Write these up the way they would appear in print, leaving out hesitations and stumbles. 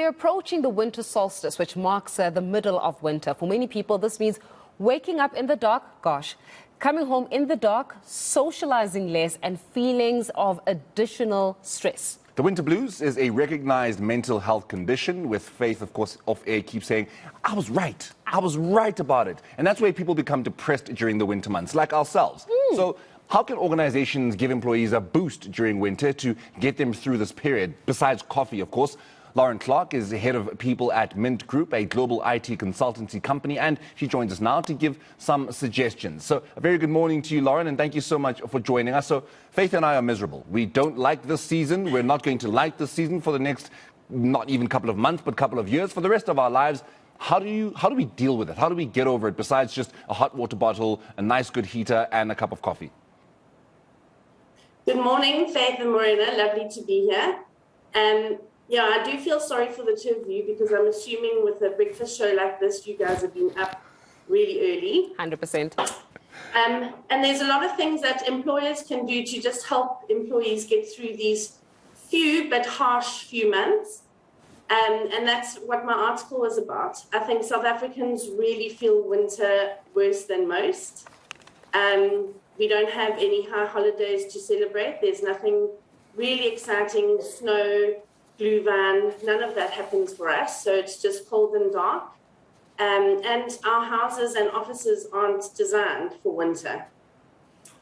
we're approaching the winter solstice, which marks the middle of winter. For many people, this means waking up in the dark, coming home in the dark, socializing less, and feelings of additional stress. The winter blues is a recognized mental health condition with Faith, of course, off air keeps saying, I was right about it. And that's where people become depressed during the winter months, like ourselves. So how can organizations give employees a boost during winter to get them through this period, besides coffee, of course? Lauren Clark is the head of people at Mint Group, a global IT consultancy company, and she joins us now to give some suggestions. So a very good morning to you, Lauren, and thank you so much for joining us. So Faith and I are miserable. We don't like this season. We're not going to like this season for the next, not even couple of months, but couple of years, for the rest of our lives. How do we deal with it? How do we get over it besides just a hot water bottle, a nice good heater, and a cup of coffee? Good morning, Faith and Morena. Lovely to be here. Yeah, I do feel sorry for the two of you because I'm assuming with a breakfast show like this, you guys have been up really early. 100%. And there's a lot of things that employers can do to just help employees get through these few but harsh few months. And that's what my article was about. I think South Africans really feel winter worse than most. We don't have any high holidays to celebrate. There's nothing really exciting, snow, blue van, none of that happens for us. So it's just cold and dark. And our houses and offices aren't designed for winter.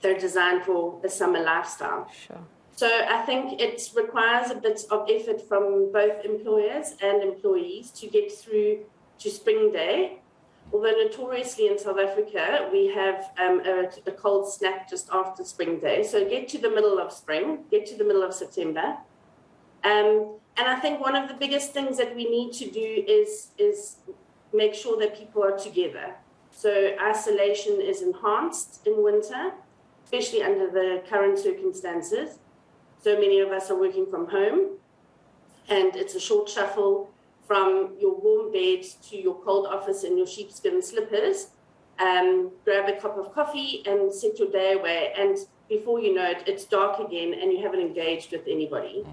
They're designed for a summer lifestyle. Sure. So I think it requires a bit of effort from both employers and employees to get through to Spring Day. Although notoriously in South Africa, we have a cold snap just after Spring Day. So get to the middle of spring, get to the middle of September. And I think one of the biggest things that we need to do is make sure that people are together. So isolation is enhanced in winter, especially under the current circumstances. So many of us are working from home, and it's a short shuffle from your warm bed to your cold office in your sheepskin slippers. Grab a cup of coffee and set your day away. And before you know it, it's dark again and you haven't engaged with anybody.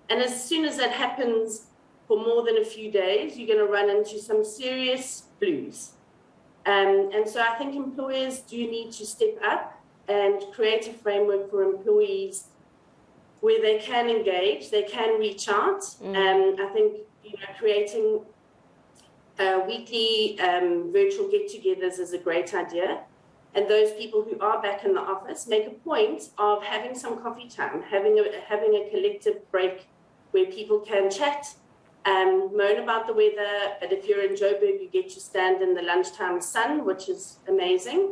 And as soon as that happens for more than a few days, you're going to run into some serious blues. And so I think employers do need to step up and create a framework for employees where they can engage, they can reach out. I think creating weekly virtual get-togethers is a great idea. And those people who are back in the office make a point of having some coffee time, having a collective break where people can chat, moan about the weather. But if you're in Joburg, you get to stand in the lunchtime sun, which is amazing.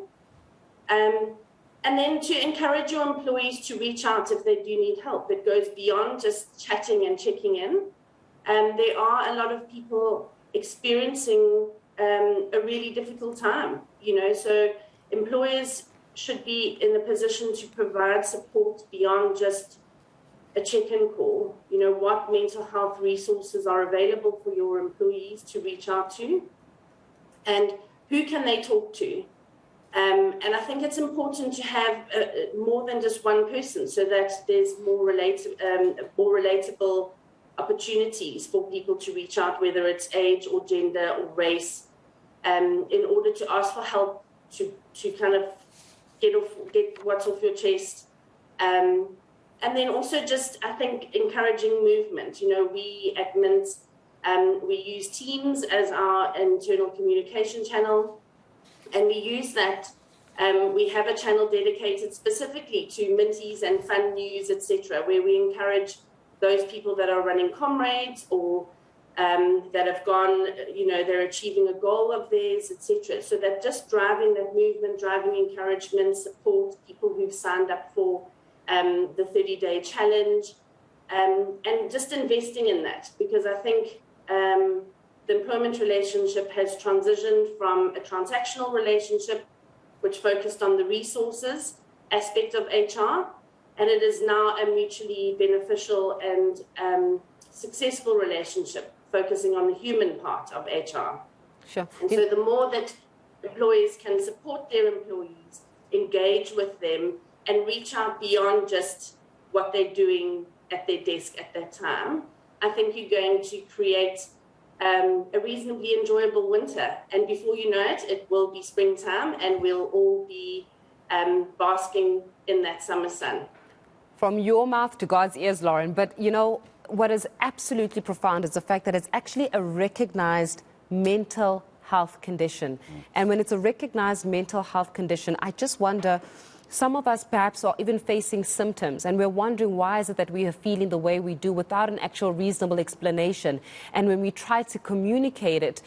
And then to encourage your employees to reach out if they do need help. It goes beyond just chatting and checking in. There are a lot of people experiencing a really difficult time, so employers should be in a position to provide support beyond just a check-in call. What mental health resources are available for your employees to reach out to, and who can they talk to? And I think it's important to have more than just one person so that there's more relatable opportunities for people to reach out, whether it's age or gender or race, in order to ask for help to kind of get what's off your chest. And then also just, I think, encouraging movement. We at Mint, we use Teams as our internal communication channel, and we use that. We have a channel dedicated specifically to Minties and fun news, etc., where we encourage those people that are running comrades or that have gone, they're achieving a goal of theirs, etc. So that just driving that movement, driving encouragement, support, people who've signed up for the 30-day challenge, and just investing in that, because I think the employment relationship has transitioned from a transactional relationship, which focused on the resources aspect of HR, and it is now a mutually beneficial and successful relationship, focusing on the human part of HR. Sure. And so the more that employers can support their employees, engage with them, and reach out beyond just what they're doing at their desk at that time, I think you're going to create a reasonably enjoyable winter. And before you know it, it will be springtime and we'll all be basking in that summer sun. From your mouth to God's ears, Lauren. But, you know, what is absolutely profound is the fact that it's actually a recognized mental health condition. And when it's a recognized mental health condition, I just wonder, some of us perhaps are even facing symptoms and we're wondering why is it that we are feeling the way we do without an actual reasonable explanation. And when we try to communicate it,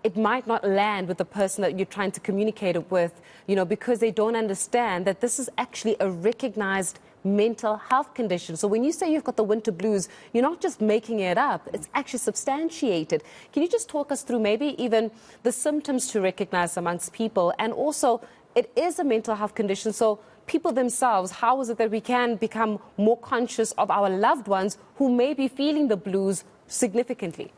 it might not land with the person that you're trying to communicate it with, you know, because they don't understand that this is actually a recognized mental health condition. So when you say you've got the winter blues, you're not just making it up, it's actually substantiated. Can you just talk us through maybe even the symptoms to recognize amongst people? And also, it is a mental health condition, so people themselves, how is it that we can become more conscious of our loved ones who may be feeling the blues significantly?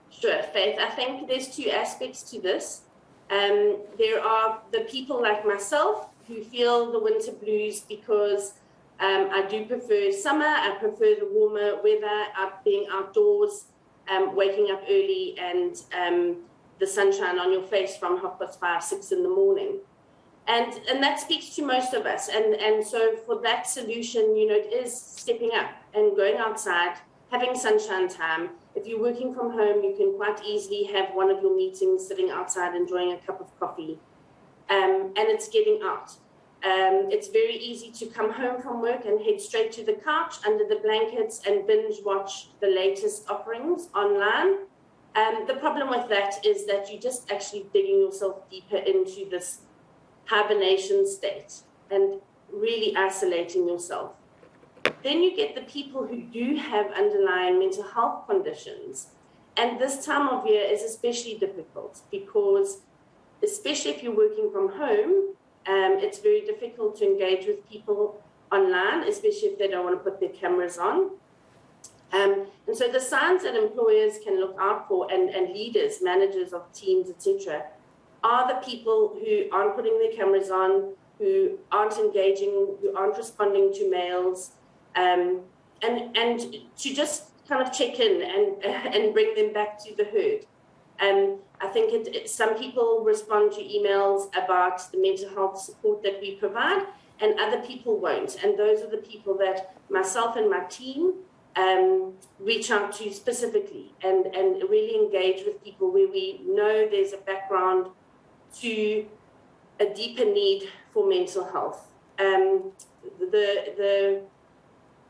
Sure, Faith. I think there's two aspects to this. There are the people like myself who feel the winter blues because I do prefer summer, I prefer the warmer weather, being outdoors, waking up early and the sunshine on your face from 5:30, 6 in the morning. And that speaks to most of us. And so for that solution, you know, it is stepping up and going outside, having sunshine time. If you're working from home, you can quite easily have one of your meetings sitting outside enjoying a cup of coffee. And it's getting out. It's very easy to come home from work and head straight to the couch under the blankets and binge watch the latest offerings online. The problem with that is that you're just actually digging yourself deeper into this hibernation state and really isolating yourself. Then you get the people who do have underlying mental health conditions. And this time of year is especially difficult because, especially if you're working from home, it's very difficult to engage with people online, especially if they don't want to put their cameras on. And so the signs that employers can look out for and leaders, managers of teams, etc., are the people who aren't putting their cameras on, who aren't engaging, who aren't responding to mails, and to just kind of check in and bring them back to the herd. I think some people respond to emails about the mental health support that we provide, and other people won't. And those are the people that myself and my team reach out to specifically and really engage with people where we know there's a background to a deeper need for mental health. The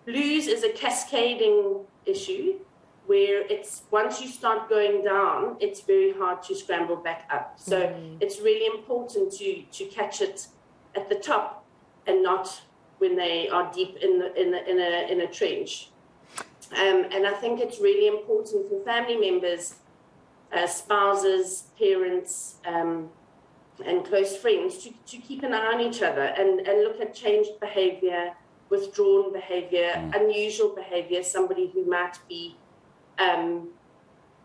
blues is a cascading issue where it's once you start going down, it's very hard to scramble back up. So it's really important to catch it at the top and not when they are deep in a trench. And I think it's really important for family members, spouses, parents, and close friends to keep an eye on each other and look at changed behavior, withdrawn behavior, unusual behavior, somebody who might be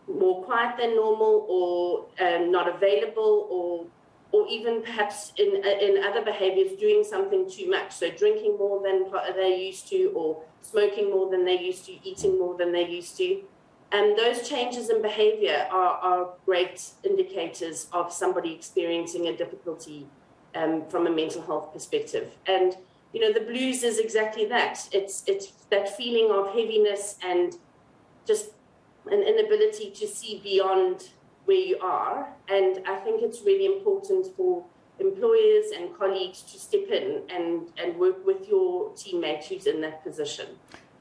more quiet than normal or not available or even perhaps in other behaviors doing something too much. So drinking more than they used to or smoking more than they used to, eating more than they used to. And those changes in behavior are great indicators of somebody experiencing a difficulty from a mental health perspective. And, you know, the blues is exactly that. It's that feeling of heaviness and just an inability to see beyond where you are. And I think it's really important for employers and colleagues to step in and work with your teammate who's in that position.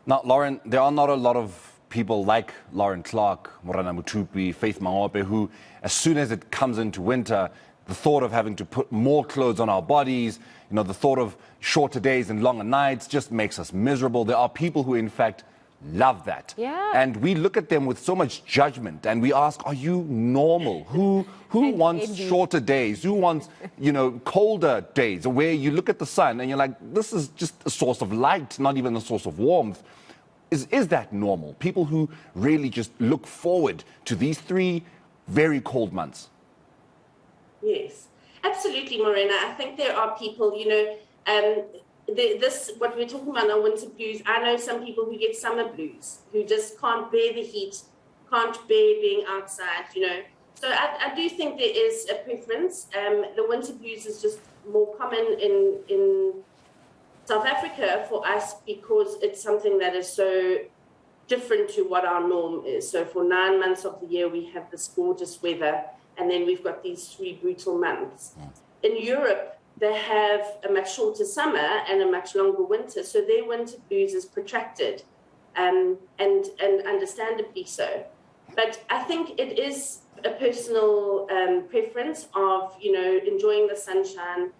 Now, Lauren, there are not a lot of people like Lauren Clark, Morana Mutupi, Faith Mangope, who, as soon as it comes into winter, the thought of having to put more clothes on our bodies, you know, the thought of shorter days and longer nights just makes us miserable. There are people who, in fact, love that. Yeah. And we look at them with so much judgment and we ask, are you normal? Who wants shorter days? Who wants, you know, colder days where you look at the sun and you're like, this is just a source of light, not even a source of warmth. Is that normal? People who really just look forward to these 3 very cold months. Yes, absolutely, Morena. I think there are people, you know, what we're talking about now, winter blues. I know some people who get summer blues, who just can't bear the heat can't bear being outside, you know. So I do think there is a preference. The winter blues is just more common in South Africa for us because it's something that is so different to what our norm is. So for 9 months of the year, we have this gorgeous weather, and then we've got these 3 brutal months. In Europe, they have a much shorter summer and a much longer winter, so their winter blues is protracted, and understandably so. But I think it is a personal preference of, you know, enjoying the sunshine.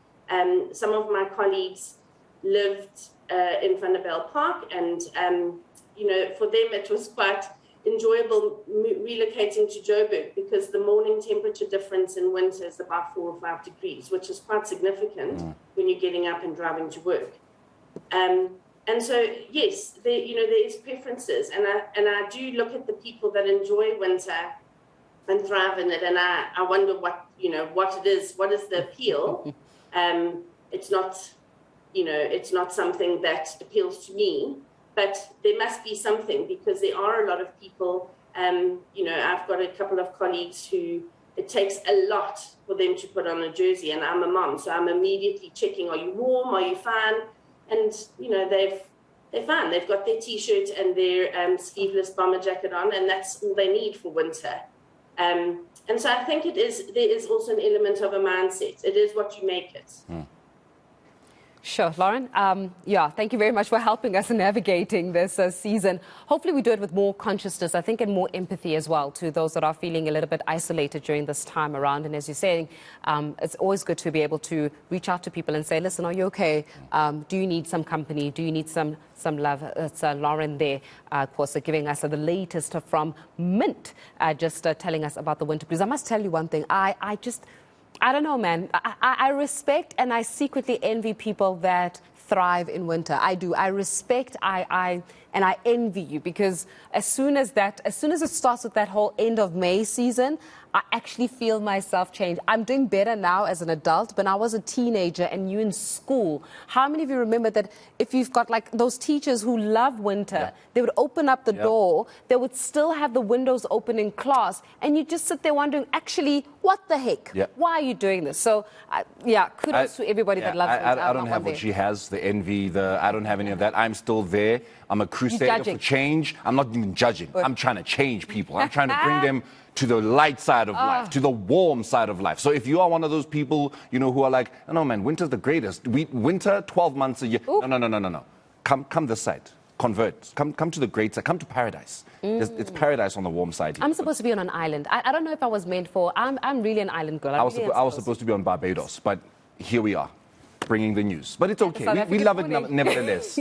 Some of my colleagues lived in Vanderbijl Park, and you know, for them it was quite enjoyable relocating to Joburg because the morning temperature difference in winter is about 4 or 5 degrees, which is quite significant when you're getting up and driving to work. And so, yes, there is preferences, and I do look at the people that enjoy winter and thrive in it, and I wonder what it is. What is the appeal? It's not, you know, it's not something that appeals to me, but there must be something because there are a lot of people. You know, I've got a couple of colleagues who it takes a lot for them to put on a jersey, and I'm a mom, so I'm immediately checking: are you warm? Are you fine? And, you know, they're fine. They've got their T-shirt and their sleeveless bomber jacket on, and that's all they need for winter. And so I think there is also an element of a mindset. It is what you make it. Sure, Lauren. Yeah, thank you very much for helping us in navigating this season. Hopefully we do it with more consciousness, I think, and more empathy as well to those that are feeling a little bit isolated during this time around. And as you're saying, it's always good to be able to reach out to people and say, listen, are you okay? Do you need some company? Do you need some love? It's Lauren there, of course, giving us the latest from Mint, just telling us about the winter blues. I must tell you one thing. I don't know, man. I respect and I secretly envy people that thrive in winter. I do. I respect, and I envy you because as soon as it starts with that whole end of May season, I actually feel myself change. I'm doing better now as an adult, but I was a teenager and you in school. How many of you remember that if you've got like those teachers who love winter, they would open up the door, they would still have the windows open in class, and you just sit there wondering, actually, what the heck? Why are you doing this? So, kudos to everybody that loves winter. I don't have what she has, the envy, I don't have any of that. I'm still there. I'm a crusader for change. I'm not even judging. I'm trying to change people. I'm trying to bring them to the light side of life, to the warm side of life. So if you are one of those people, you know, who are like, no, man, winter's the greatest. Winter, 12 months a year. No. Come this side. Convert. Come to the great side. Come to paradise. It's paradise on the warm side here. I'm supposed to be on an island. I don't know if I was meant for... I'm really an island girl. I was supposed to be on Barbados, but here we are, bringing the news. But it's okay. We love it nevertheless.